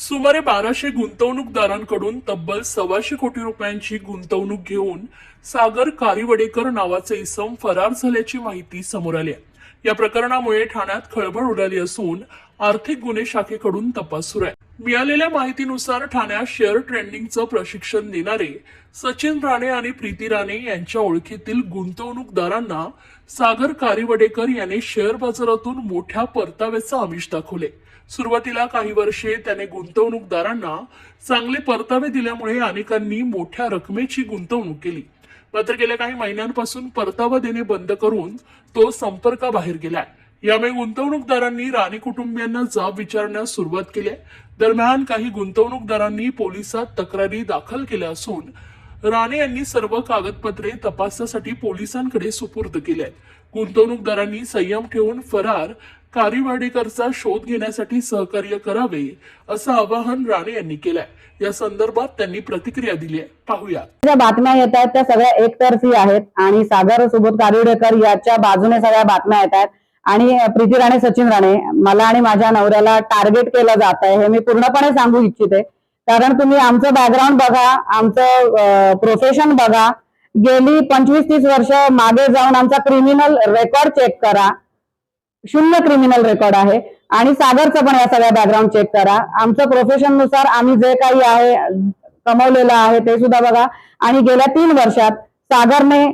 सुमारे 1200 गुंतवणूकदारांकडून तब्बल 1.25 कोटी रुपयांची गुंतवणूक घेऊन सागर कारिवडेकर नावाचे इसम फरार झाल्याची माहिती समोर आली आहे। या प्रकरणामुळे ठाण्यात खळबळ उडाली असून आर्थिक गुन्हे शाखेकडून तपास सुरू आहे। मिळालेल्या माहितीनुसार ठाण्यात शेअर ट्रेडिंगचं प्रशिक्षण देणारे सचिन राणे आणि प्रीती राणे यांच्या ओळखीतील गुंतवणूकदारांना सागर कारिवडेकर यांनी शेअर बाजारातून मोठ्या परताव्याचं आमिष दाखवले। सुरुवातीला काही वर्षे त्याने गुंतवणूकदारांना चांगले परतावे दिल्यामुळे अनेकांनी मोठ्या रकमेची गुंतवणूक केली। मात्र गेल्या काही महिन्यांपासून परतावा देणे बंद करून तो संपर्काबाहेर गेलाय। यामुळे गुंतवणूकदारांनी राणे कुटुंबियांना जाब विचारण्यास सुरुवात केली आहे। दरम्यान काही गुंतवणूकदारांनी पोलिसात तक्रारी दाखल केल्या असून राणे यांनी सर्व कागदपत्रे तपासासाठी पोलिसांकडे सुपूर्द केली आहेत। गुंतवणूकदारांनी संयम ठेवून फरार कारिवडेकरचा शोध घेण्यासाठी सहकार्य करावे असं आवाहन राणे यांनी केलंय। या संदर्भात त्यांनी प्रतिक्रिया दिली आहे, पाहूया। ज्या बातम्या येत आहेत त्या सगळ्या एकतर्फी आहेत आणि सागर सुबोध कारिवडेकर याच्या बाजूने सगळ्या बातम्या येत आहेत आणि प्रीती राणे सचिन राणे मला आणि माझ्या नवऱ्याला टार्गेट केलं जात आहे हे मी पूर्णपणे सांगू इच्छिते। कारण तुम्ही आमचं बॅकग्राऊंड बघा, आमचं प्रोफेशन बघा, गेली 25-30 वर्ष मागे जाऊन आमचा क्रिमिनल रेकॉर्ड चेक करा, शून्य क्रिमिनल रेकॉर्ड आहे। आणि सागरचं पण या सगळ्या बॅकग्राऊंड चेक करा। आमचं प्रोफेशन नुसार आम्ही जे काही आहे कमवलेलं आहे ते सुद्धा बघा आणि गेल्या 3 वर्षात सागरने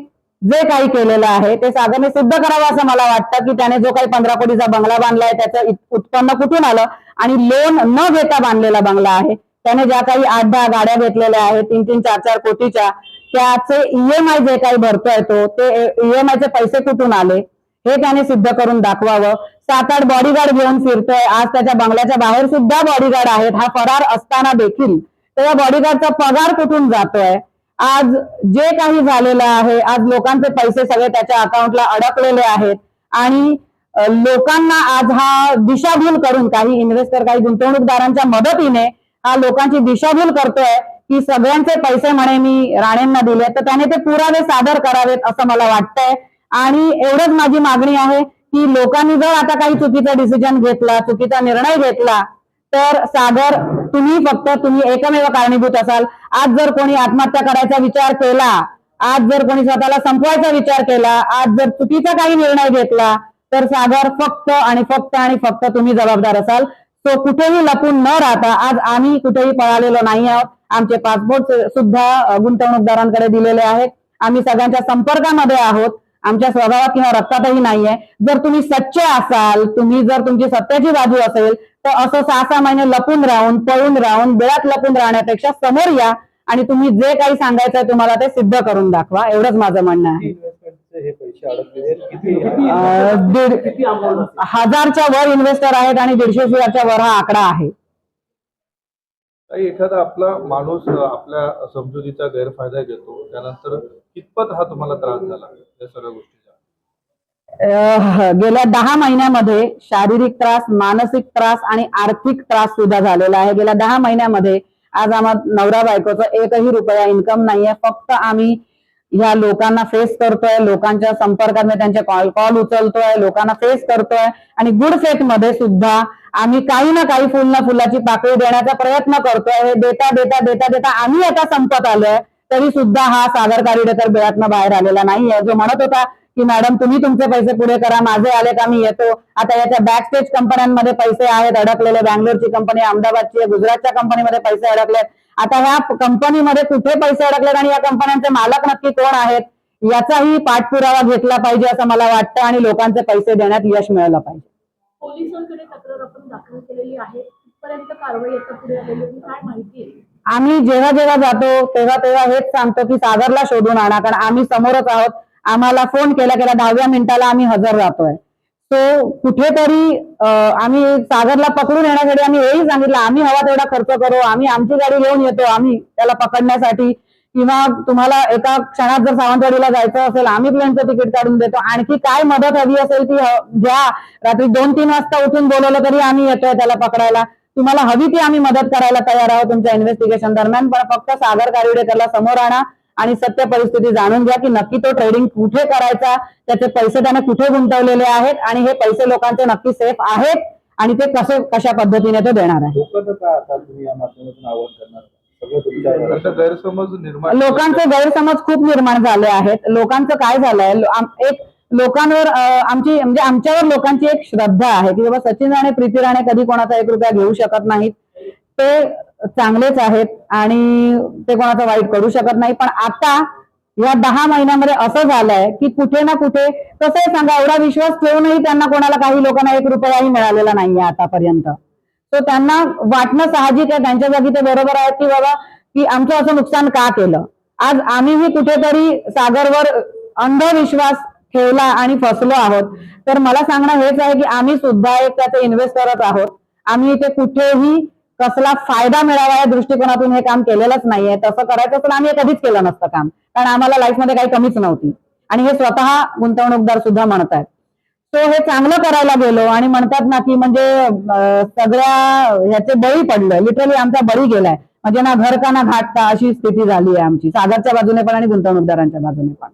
जे काही केलेलं आहे ते सागरने सिद्ध करावं असं मला वाटतं की त्याने जो काही 15 कोटीचा बंगला बांधलाय त्याचं उत्पन्न कुठून आलं आणि लोन न घेता बांधलेला बंगला आहे। त्याने ज्या काही 8-10 गाड्या घेतलेल्या आहेत 3-3, 4-4 कोटीच्या, त्याचे ईएमआय जे काही भरतोय तो ते ईएमआयचे पैसे कुठून आले हे त्याने सिद्ध करून दाखवावं। 7-8 बॉडीगार्ड घेऊन फिरतोय, आज त्याच्या बंगल्याच्या बाहेर सुद्धा बॉडीगार्ड आहेत। हा फरार असताना देखील त्या बॉडीगार्डचा पगार कुठून जातोय, आज जे काही झालेलं आहे, आज लोकांचे पैसे सगळे त्याच्या अकाउंटला अडकलेले आहेत आणि लोकांना आज हा दिशाभूल करून काही इन्व्हेस्टर काही गुंतवणूकदारांच्या मदतीने हा लोकांची दिशाभूल करतोय की सगळ्यांचे पैसे म्हणे मी राणेंना दिले, तर त्याने ते पुरावे सादर करावेत असं मला वाटतंय। आणि एवढंच माझी मागणी आहे की लोकांनी जर आता काही चुकीचा डिसिजन घेतला, चुकीचा निर्णय घेतला, तर सागर तुम्ही एकमेव कारणीभूत असाल। आज जर कोणी आत्महत्या करायचा विचार केला, आज जर कोणी स्वतःला संपवायचा विचार केला, आज जर चुकीचा काही निर्णय घेतला, तर सागर फक्त तुम्ही जबाबदार असाल। तो कुठेही लपून न राहता आज आम्ही कुठेही पळालेलो नाही आहोत। आमचे पासपोर्ट सुद्धा गुंतवणूकदारांकडे दिलेले आहेत। आम्ही सगळ्यांच्या संपर्कामध्ये आहोत, आमच्या स्वभावात किंवा रक्तातही नाहीये। जर तुम्ही सच्चे असाल, तुम्ही जर तुमची सत्याची बाजू असेल तर असं 6-6 महिने लपून राहून पळून राहून बिळात लपून राहण्यापेक्षा समोर या आणि तुम्ही जे काही सांगायचंय तुम्हाला ते सिद्ध करून दाखवा, एवढंच माझं म्हणणं आहे। 1000च्या वर इन्व्हेस्टर आहेत आणि 150-200च्या वर हा आकडा आहे। एखादा आपला माणूस आपल्या समजुतीचा गैरफायदा घेतो, त्यानंतर कितपत हा तुम्हाला त्रास झाला या सगळ्या गोष्टीचा? गेल्या 10 महिन्यामध्ये शारीरिक त्रास, मानसिक त्रास आणि आर्थिक त्रास सुद्धा झालेला आहे। गेल्या 10 महिन्यामध्ये आज आम्हाला नवरा बायकोचा 1ही रुपया इन्कम नाहीये। फक्त आम्ही ह्या लोकांना फेस करतोय, लोकांच्या संपर्कात त्यांचे कॉल उचलतोय, लोकांना फेस करतोय आणि गुड फेथ मध्ये सुद्धा आम्ही काही ना काही फुलाची पाकळी देण्याचा प्रयत्न करतोय। हे देता देता देता देता आम्ही आता संपत आलोय, तरी सुद्धा हा सागर कारिवडेकर बिळातनं बाहेर आलेला नाहीये। जो म्हणत होता की मॅडम तुम्ही तुमचे पैसे पुढे करा, माझे आले का मी येतो, आता याच्या बॅकस्टेज कंपन्यांमध्ये पैसे आहेत अडकलेले। बँगलोरची कंपनी, अहमदाबादची, गुजरातच्या कंपनीमध्ये पैसे अडकलेत। आता ह्या कंपनीमध्ये कुठे पैसे अडकलेत आणि या कंपन्यांचे मालक नक्की कोण आहेत याचाही पाठपुरावा घेतला पाहिजे असं मला वाटतं आणि लोकांचे पैसे देण्यात यश मिळालं पाहिजे। पोलिसांकडे तक्रार आपण दाखल केलेली आहे, तिथपर्यंत कारवाई आता पुढे आलेली काय माहिती आहे? आम्ही जेव्हा जेव्हा जातो तेव्हा हेच सांगतो की सागरला शोधून आणा, कारण आम्ही समोरच आहोत। आम्हाला फोन केल्या 10व्या मिनिटाला आम्ही हजर राहतोय। तो कुठेतरी आम्ही सागरला पकडून येण्यासाठी आम्ही हेही सांगितलं आम्ही हवा तेवढा खर्च करू, आम्ही आमची गाडी घेऊन येतो आम्ही त्याला पकडण्यासाठी, किंवा तुम्हाला एका क्षणात जर सावंतवाडीला जायचं असेल आम्ही प्लेनचं तिकीट काढून देतो, आणखी काय मदत हवी असेल ती घ्या, रात्री 2-3 वाजता उठून बोलवलं तरी आम्ही येतोय त्याला पकडायला, तुम्हाला हवी ती आम्ही मदत करायला तयार आहोत तुमच्या इन्व्हेस्टिगेशन दरम्यान। पण फक्त सागर कारिवडेकरला समोर आणा आणि सत्य परिस्थिती जाणून घ्या की नक्की तो ट्रेडिंग कुठे करायचा, त्याचे पैसे त्याने कुठे गुंतवलेले आहेत आणि हे पैसे लोकांचे नक्की सेफ आहेत आणि ते कशा पद्धतीने तो देणार आहे. लोकांचं काय आता तुम्ही या माध्यमातून आवाहन करणार सगळं तुमच्या आता गैरसमज निर्माण लोकांचे गैरसमज खूप निर्माण झाले आहेत. लोकांचं काय झालंय, एक लोकांवर आमची म्हणजे आमच्यावर लोकांची एक श्रद्धा आहे की बाबा सचिन राणे प्रीती राणे कधी कोणाचा 1 रुपया घेऊ शकत नाहीत, ते चांगलेच आहेत आणि ते कोणाचं वाईट करू शकत नाही. पण आता या 10 महिन्यामध्ये असं झालंय की कुठे ना कुठे, कसं आहे सांगा, एवढा विश्वास ठेवूनही त्यांना कोणाला, काही लोकांना 1 रुपयाही मिळालेला नाहीये आतापर्यंत. तो त्यांना वाटणं साहजिक आहे, त्यांच्या जागी ते बरोबर आहेत की बाबा की आमचं असं नुकसान का केलं. आज आम्हीही कुठेतरी सागरवर अंधविश्वास ठेवला आणि फसलो आहोत. तर मला सांगणं हेच आहे की आम्ही सुद्धा एक त्याचे इन्व्हेस्टरच आहोत. आम्ही इथे कुठेही कसला फायदा मिळावा या दृष्टिकोनातून हे काम केलेलंच नाहीये. तसं करायचं तर आम्ही हे कधीच केलं नसतं काम, कारण आम्हाला लाईफमध्ये काही कमीच नव्हती आणि हे स्वतः गुंतवणूकदार सुद्धा म्हणतायत. तो हे चांगलं करायला गेलो आणि म्हणतात ना की म्हणजे सगळ्या ह्याचे बळी पडलं, लिटरली आमचा बळी गेलाय, म्हणजे ना घर का ना घाट का अशी स्थिती झाली आहे आमची, सागरच्या बाजूने पण आणि गुंतवणूकदारांच्या बाजूने पण.